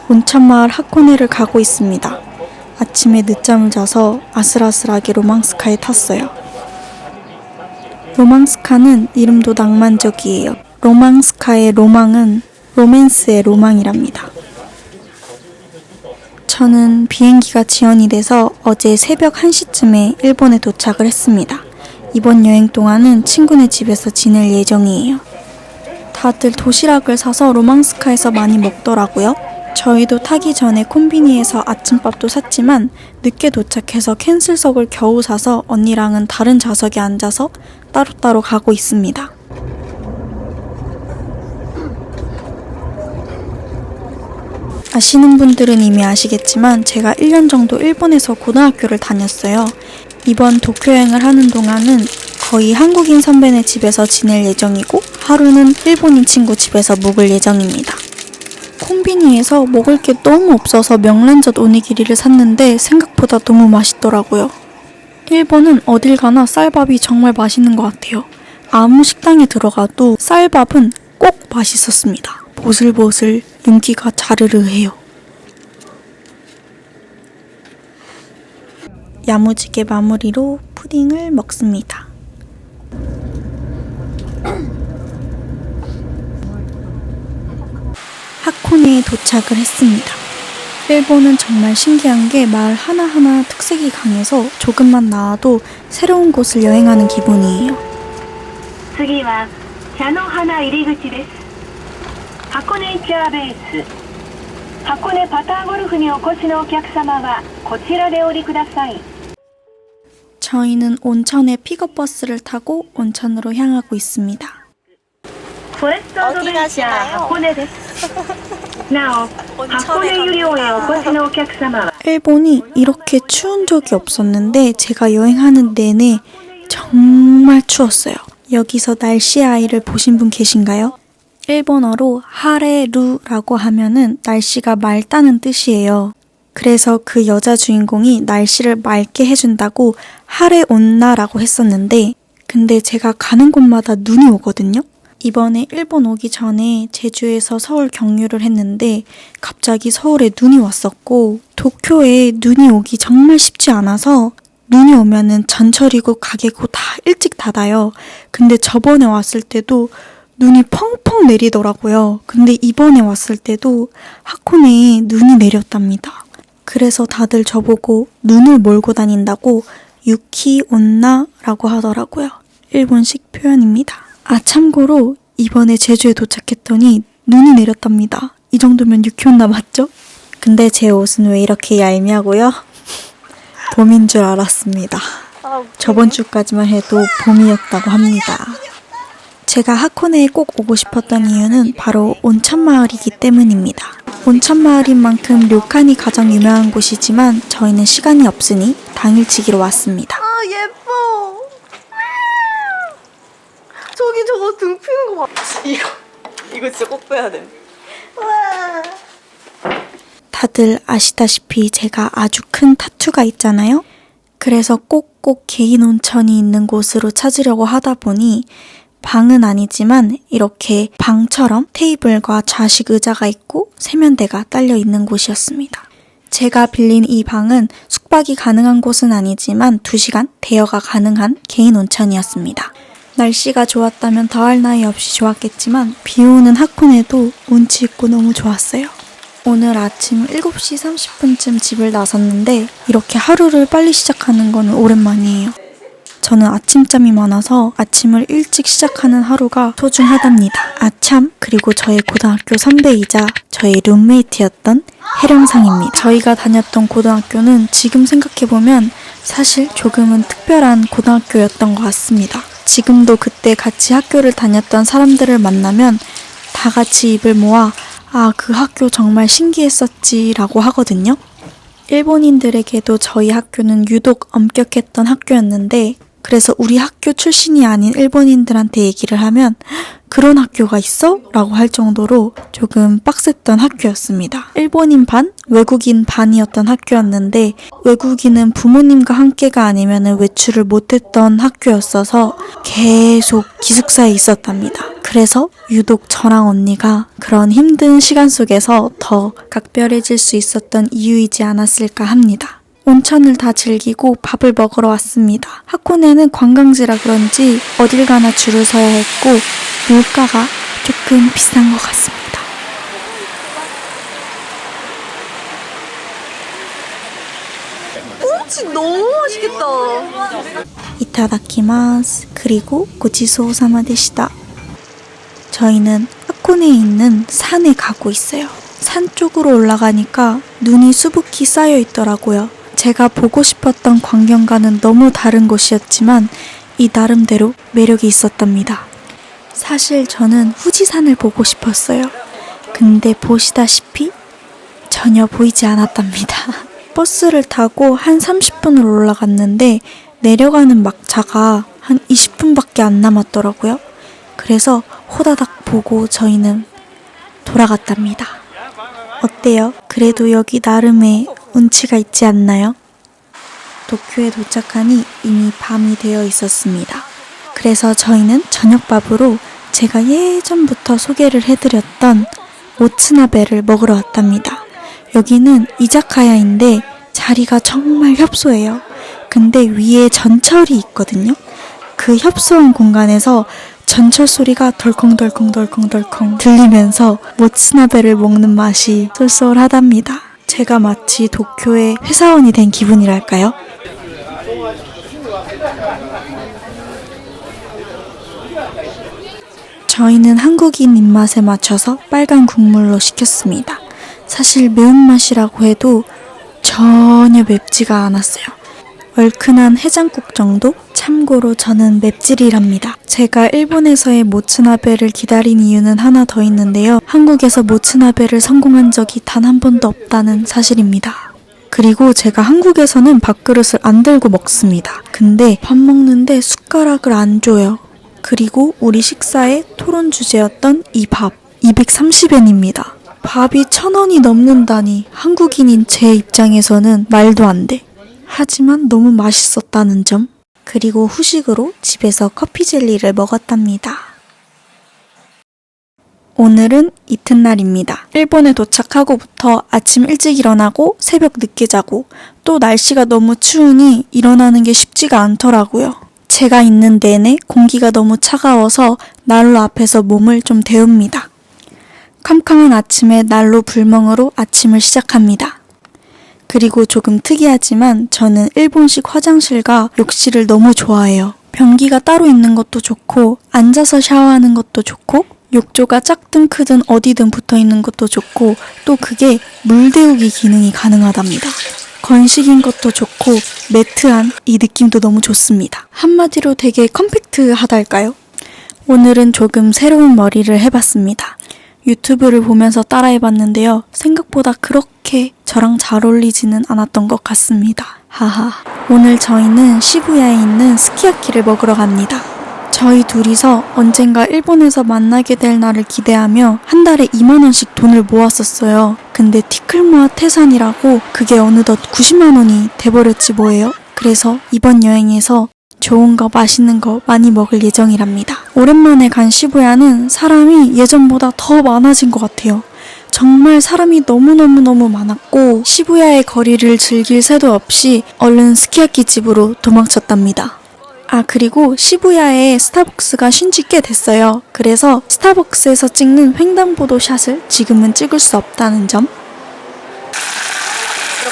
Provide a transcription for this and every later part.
온천마을 하코네를 가고 있습니다. 아침에 늦잠을 자서 아슬아슬하게 로망스카에 탔어요. 로망스카는 이름도 낭만적이에요. 로망스카의 로망은 로맨스의 로망이랍니다. 저는 비행기가 지연이 돼서 어제 새벽 1시쯤에 일본에 도착을 했습니다. 이번 여행 동안은 친구네 집에서 지낼 예정이에요. 다들 도시락을 사서 로망스카에서 많이 먹더라고요. 저희도 타기 전에 콤비니에서 아침밥도 샀지만 늦게 도착해서 캔슬석을 겨우 사서 언니랑은 다른 좌석에 앉아서 따로따로 가고 있습니다. 아시는 분들은 이미 아시겠지만 제가 1년 정도 일본에서 고등학교를 다녔어요. 이번 도쿄 여행을 하는 동안은 거의 한국인 선배네 집에서 지낼 예정이고 하루는 일본인 친구 집에서 묵을 예정입니다. 콤비니에서 먹을 게 너무 없어서 명란젓 오니기리를 샀는데 생각보다 너무 맛있더라고요. 일본은 어딜 가나 쌀밥이 정말 맛있는 것 같아요. 아무 식당에 들어가도 쌀밥은 꼭 맛있었습니다. 보슬보슬 윤기가 자르르해요. 야무지게 마무리로 푸딩을 먹습니다. 하코네에 도착을 했습니다. 일본은 정말 신기한 게 마을 하나하나 특색이 강해서 조금만 나와도 새로운 곳을 여행하는 기분이에요. 次は茶の花入り口です。箱根チャーベース箱根パターゴルフにお越しのお客様はこちらでお降りください。 저희는 온천에 픽업버스를 타고 온천으로 향하고 있습니다. フォレストアドベンチャー箱根です。なお、箱根湯寮へお越しのお客様は 일본이 이렇게 추운 적이 없었는데 제가 여행하는 내내 정말 추웠어요. 여기서 날씨 아이를 보신 분 계신가요? 일본어로 하레루라고 하면은 날씨가 맑다는 뜻이에요. 그래서 그 여자 주인공이 날씨를 맑게 해준다고 하레온나라고 했었는데 근데 제가 가는 곳마다 눈이 오거든요. 이번에 일본 오기 전에 제주에서 서울 경유를 했는데 갑자기 서울에 눈이 왔었고 도쿄에 눈이 오기 정말 쉽지 않아서 눈이 오면은 전철이고 가게고 다 일찍 닫아요. 근데 저번에 왔을 때도 눈이 펑펑 내리더라고요. 근데 이번에 왔을 때도 하코네에 눈이 내렸답니다. 그래서 다들 저보고 눈을 몰고 다닌다고 유키온나라고 하더라고요. 일본식 표현입니다. 아, 참고로 이번에 제주에 도착했더니 눈이 내렸답니다. 이 정도면 유키온나 맞죠? 근데 제 옷은 왜 이렇게 얄미하고요? 봄인 줄 알았습니다. 저번 주까지만 해도 봄이었다고 합니다. 제가 하코네에 꼭 오고 싶었던 이유는 바로 온천마을이기 때문입니다. 온천마을인 만큼 료칸이 가장 유명한 곳이지만 저희는 시간이 없으니 당일치기로 왔습니다. 아 예뻐. 저기 저거 등 피는 거 봐. 이거 진짜 꼭 빼야 돼. 와. 다들 아시다시피 제가 아주 큰 타투가 있잖아요. 그래서 꼭꼭 개인 온천이 있는 곳으로 찾으려고 하다 보니 방은 아니지만 이렇게 방처럼 테이블과 좌식 의자가 있고 세면대가 딸려 있는 곳이었습니다. 제가 빌린 이 방은 숙박이 가능한 곳은 아니지만 2시간 대여가 가능한 개인 온천이었습니다. 날씨가 좋았다면 더할 나위 없이 좋았겠지만 비 오는 하코네도 운치 있고 너무 좋았어요. 오늘 아침 7시 30분쯤 집을 나섰는데 이렇게 하루를 빨리 시작하는 건 오랜만이에요. 저는 아침잠이 많아서 아침을 일찍 시작하는 하루가 소중하답니다. 아참, 그리고 저의 고등학교 선배이자 저의 룸메이트였던 혜령상입니다. 저희가 다녔던 고등학교는 지금 생각해보면 사실 조금은 특별한 고등학교였던 것 같습니다. 지금도 그때 같이 학교를 다녔던 사람들을 만나면 다 같이 입을 모아 아, 그 학교 정말 신기했었지 라고 하거든요. 일본인들에게도 저희 학교는 유독 엄격했던 학교였는데 그래서 우리 학교 출신이 아닌 일본인들한테 얘기를 하면 그런 학교가 있어? 라고 할 정도로 조금 빡셌던 학교였습니다. 일본인 반, 외국인 반이었던 학교였는데 외국인은 부모님과 함께가 아니면 외출을 못했던 학교였어서 계속 기숙사에 있었답니다. 그래서 유독 저랑 언니가 그런 힘든 시간 속에서 더 각별해질 수 있었던 이유이지 않았을까 합니다. 온천을 다 즐기고 밥을 먹으러 왔습니다. 하코네는 관광지라 그런지 어딜 가나 줄을 서야 했고 물가가 조금 비싼 것 같습니다. 꽁치 너무 맛있겠다. 이타다키마스. 그리고 고치소사마 데시타. 저희는 하코네에 있는 산에 가고 있어요. 산 쪽으로 올라가니까 눈이 수북히 쌓여 있더라고요. 제가 보고 싶었던 광경과는 너무 다른 곳이었지만 이 나름대로 매력이 있었답니다. 사실 저는 후지산을 보고 싶었어요. 근데 보시다시피 전혀 보이지 않았답니다. 버스를 타고 한 30분을 올라갔는데 내려가는 막차가 한 20분밖에 안 남았더라고요. 그래서 호다닥 보고 저희는 돌아갔답니다. 어때요? 그래도 여기 나름의 운치가 있지 않나요? 도쿄에 도착하니 이미 밤이 되어 있었습니다. 그래서 저희는 저녁밥으로 제가 예전부터 소개를 해드렸던 모츠나베를 먹으러 왔답니다. 여기는 이자카야인데 자리가 정말 협소해요. 근데 위에 전철이 있거든요. 그 협소한 공간에서 전철 소리가 덜컹덜컹 들리면서 모츠나베를 먹는 맛이 쏠쏠하답니다. 제가 마치 도쿄의 회사원이 된 기분이랄까요? 저희는 한국인 입맛에 맞춰서 빨간 국물로 시켰습니다. 사실 매운맛이라고 해도 전혀 맵지가 않았어요. 얼큰한 해장국 정도? 참고로 저는 맵찔이랍니다. 제가 일본에서의 모츠나베를 기다린 이유는 하나 더 있는데요. 한국에서 모츠나베를 성공한 적이 단 한 번도 없다는 사실입니다. 그리고 제가 한국에서는 밥그릇을 안 들고 먹습니다. 근데 밥 먹는데 숟가락을 안 줘요. 그리고 우리 식사의 토론 주제였던 이 밥, 230엔입니다. 밥이 1,000원이 넘는다니 한국인인 제 입장에서는 말도 안 돼. 하지만 너무 맛있었다는 점. 그리고 후식으로 집에서 커피 젤리를 먹었답니다. 오늘은 이튿날입니다. 일본에 도착하고부터 아침 일찍 일어나고 새벽 늦게 자고 또 날씨가 너무 추우니 일어나는 게 쉽지가 않더라고요. 제가 있는 내내 공기가 너무 차가워서 난로 앞에서 몸을 좀 데웁니다. 캄캄한 아침에 난로 불멍으로 아침을 시작합니다. 그리고 조금 특이하지만 저는 일본식 화장실과 욕실을 너무 좋아해요. 변기가 따로 있는 것도 좋고 앉아서 샤워하는 것도 좋고 욕조가 작든 크든 어디든 붙어있는 것도 좋고 또 그게 물 데우기 기능이 가능하답니다. 건식인 것도 좋고 매트한 이 느낌도 너무 좋습니다. 한마디로 되게 컴팩트하달까요? 오늘은 조금 새로운 머리를 해봤습니다. 유튜브를 보면서 따라해봤는데요. 생각보다 그렇게 저랑 잘 어울리지는 않았던 것 같습니다. 하하. 오늘 저희는 시부야에 있는 스키야키를 먹으러 갑니다. 저희 둘이서 언젠가 일본에서 만나게 될 날을 기대하며 한 달에 2만 원씩 돈을 모았었어요. 근데 티클모아 태산이라고 그게 어느덧 90만 원이 돼버렸지 뭐예요. 그래서 이번 여행에서 좋은 거 맛있는 거 많이 먹을 예정이랍니다. 오랜만에 간 시부야는 사람이 예전보다 더 많아진 것 같아요. 정말 사람이 너무너무 많았고 시부야의 거리를 즐길 새도 없이 얼른 스키야키 집으로 도망쳤답니다. 아, 그리고 시부야에 스타벅스가 쉰지 꽤 됐어요. 그래서 스타벅스에서 찍는 횡단보도 샷을 지금은 찍을 수 없다는 점.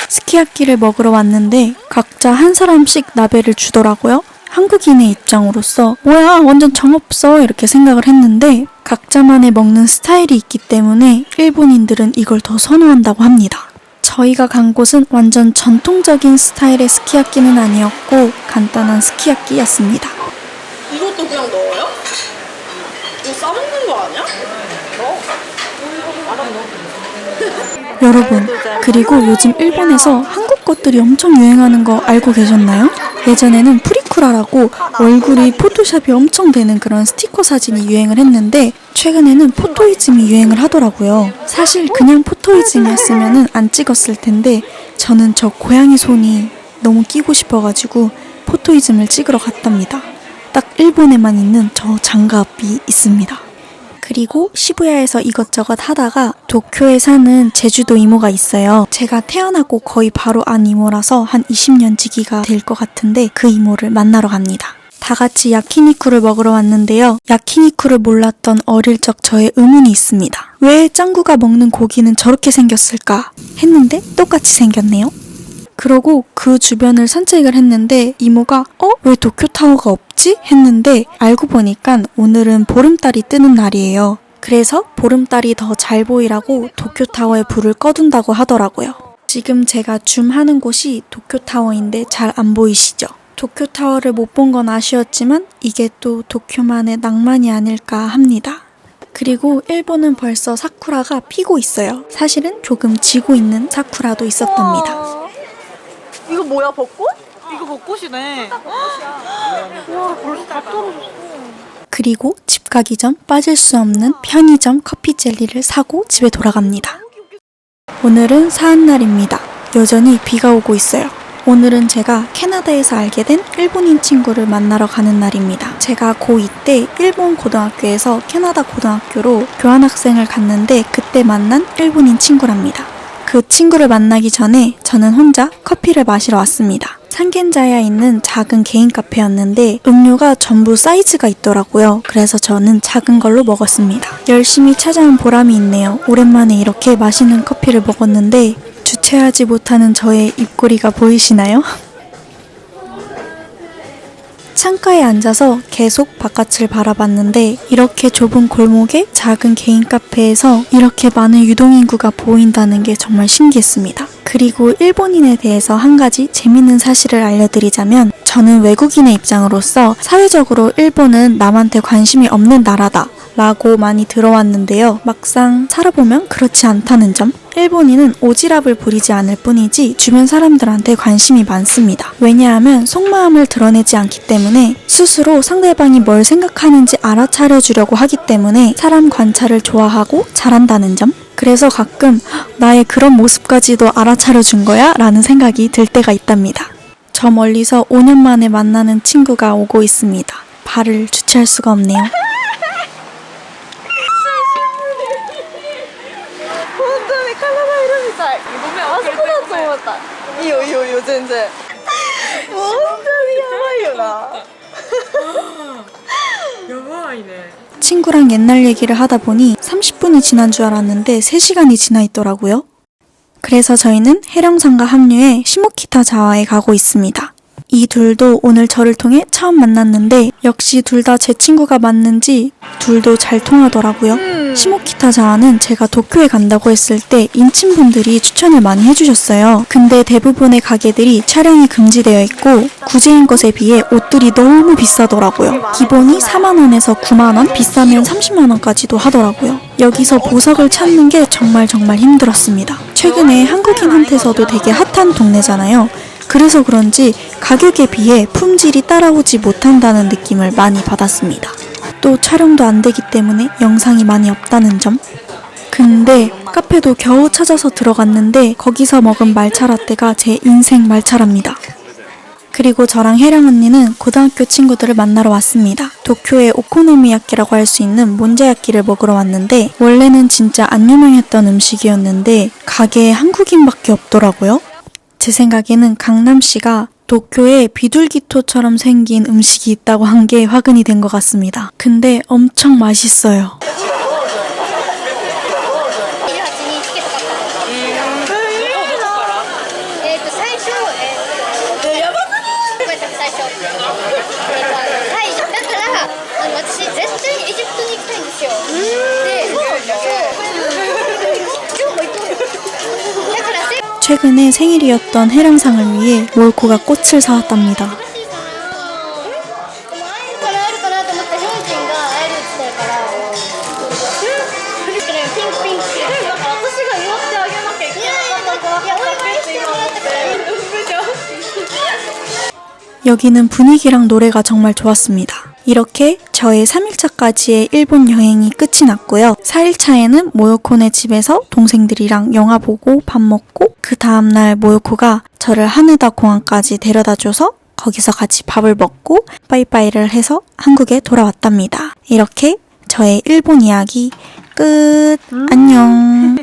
스키야키를 먹으러 왔는데 각자 한 사람씩 나베를 주더라고요. 한국인의 입장으로서 뭐야 완전 정없어 이렇게 생각을 했는데 각자만의 먹는 스타일이 있기 때문에 일본인들은 이걸 더 선호한다고 합니다. 저희가 간 곳은 완전 전통적인 스타일의 스키야키는 아니었고 간단한 스키야키였습니다. 이것도 그냥 넣어요? 이거 싸먹는 거 아니야? 여러분, 그리고 요즘 일본에서 한국 것들이 엄청 유행하는 거 알고 계셨나요? 예전에는 프리티 사쿠라라고 얼굴이 포토샵이 엄청 되는 그런 스티커 사진이 유행을 했는데 최근에는 포토이즘이 유행을 하더라고요. 사실 그냥 포토이즘이었으면 안 찍었을 텐데 저는 저 고양이 손이 너무 끼고 싶어가지고 포토이즘을 찍으러 갔답니다. 딱 일본에만 있는 저 장갑이 있습니다. 그리고 시부야에서 이것저것 하다가 도쿄에 사는 제주도 이모가 있어요. 제가 태어나고 거의 바로 안 이모라서 한 20년 지기가 될 것 같은데 그 이모를 만나러 갑니다. 다 같이 야키니쿠를 먹으러 왔는데요. 야키니쿠를 몰랐던 어릴 적 저의 의문이 있습니다. 왜 짱구가 먹는 고기는 저렇게 생겼을까 했는데 똑같이 생겼네요. 그러고 그 주변을 산책을 했는데 이모가 왜 도쿄타워가 없지? 했는데 알고 보니까 오늘은 보름달이 뜨는 날이에요. 그래서 보름달이 더 잘 보이라고 도쿄타워에 불을 꺼둔다고 하더라고요. 지금 제가 줌하는 곳이 도쿄타워인데 잘 안 보이시죠? 도쿄타워를 못 본 건 아쉬웠지만 이게 또 도쿄만의 낭만이 아닐까 합니다. 그리고 일본은 벌써 사쿠라가 피고 있어요. 사실은 조금 지고 있는 사쿠라도 있었답니다. 이거 뭐야, 벚꽃? 이거 벚꽃이네. 와, 벌써 다 떨어졌어. 그리고 집 가기 전 빠질 수 없는 편의점 커피 젤리를 사고 집에 돌아갑니다. 오늘은 사한날입니다. 여전히 비가 오고 있어요. 오늘은 제가 캐나다에서 알게 된 일본인 친구를 만나러 가는 날입니다. 제가 고2 때 일본 고등학교에서 캐나다 고등학교로 교환학생을 갔는데 그때 만난 일본인 친구랍니다. 그 친구를 만나기 전에 저는 혼자 커피를 마시러 왔습니다. 상겐자야에 있는 작은 개인 카페였는데 음료가 전부 사이즈가 있더라고요. 그래서 저는 작은 걸로 먹었습니다. 열심히 찾아온 보람이 있네요. 오랜만에 이렇게 맛있는 커피를 먹었는데 주체하지 못하는 저의 입꼬리가 보이시나요? 창가에 앉아서 계속 바깥을 바라봤는데 이렇게 좁은 골목에 작은 개인 카페에서 이렇게 많은 유동인구가 보인다는 게 정말 신기했습니다. 그리고 일본인에 대해서 한 가지 재밌는 사실을 알려드리자면 저는 외국인의 입장으로서 사회적으로 일본은 남한테 관심이 없는 나라다 라고 많이 들어왔는데요. 막상 살아보면 그렇지 않다는 점. 일본인은 오지랖을 부리지 않을 뿐이지 주변 사람들한테 관심이 많습니다. 왜냐하면 속마음을 드러내지 않기 때문에 스스로 상대방이 뭘 생각하는지 알아차려주려고 하기 때문에 사람 관찰을 좋아하고 잘한다는 점. 그래서 가끔 나의 그런 모습까지도 알아차려준 거야? 라는 생각이 들 때가 있답니다. 저 멀리서 5년 만에 만나는 친구가 오고 있습니다. 발을 주체할 수가 없네요. ごめん、あそこだと思った。いいよいいよいいよ、全然。本当にやばいよな。やばいね。 친구랑 옛날 얘기를 하다 보니 30분이 지난 줄 알았는데 3시간이 지나 있더라고요. 그래서 저희는 해령산과 합류해 시모키타 자와에 가고 있습니다. 이 둘도 오늘 저를 통해 처음 만났는데 역시 둘 다 제 친구가 맞는지 둘도 잘 통하더라고요. 시모키타 자와는 제가 도쿄에 간다고 했을 때 인친분들이 추천을 많이 해주셨어요. 근데 대부분의 가게들이 촬영이 금지되어 있고 구제인 것에 비해 옷들이 너무 비싸더라고요. 기본이 4만원에서 9만원, 비싸면 30만원까지도 하더라고요. 여기서 보석을 찾는 게 정말 힘들었습니다. 최근에 한국인한테서도 되게 핫한 동네잖아요. 그래서 그런지 가격에 비해 품질이 따라오지 못한다는 느낌을 많이 받았습니다. 또 촬영도 안 되기 때문에 영상이 많이 없다는 점. 근데 카페도 겨우 찾아서 들어갔는데 거기서 먹은 말차 라떼가 제 인생 말차랍니다. 그리고 저랑 혜령 언니는 고등학교 친구들을 만나러 왔습니다. 도쿄의 오코노미야끼라고 할 수 있는 몬자야끼를 먹으러 왔는데 원래는 진짜 안 유명했던 음식이었는데 가게에 한국인밖에 없더라고요. 제 생각에는 강남시가 도쿄에 비둘기토처럼 생긴 음식이 있다고 한 게 화근이 된 것 같습니다. 근데 엄청 맛있어요. 최근에 생일이었던 해령상을 위해 몰코가 꽃을 사왔답니다. 여기는 분위기랑 노래가 정말 좋았습니다. 이렇게 저의 3일차까지의 일본 여행이 끝이 났고요. 4일차에는 모요코네 집에서 동생들이랑 영화 보고 밥 먹고 그 다음날 모요코가 저를 하네다 공항까지 데려다줘서 거기서 같이 밥을 먹고 빠이빠이를 해서 한국에 돌아왔답니다. 이렇게 저의 일본 이야기 끝! 안녕!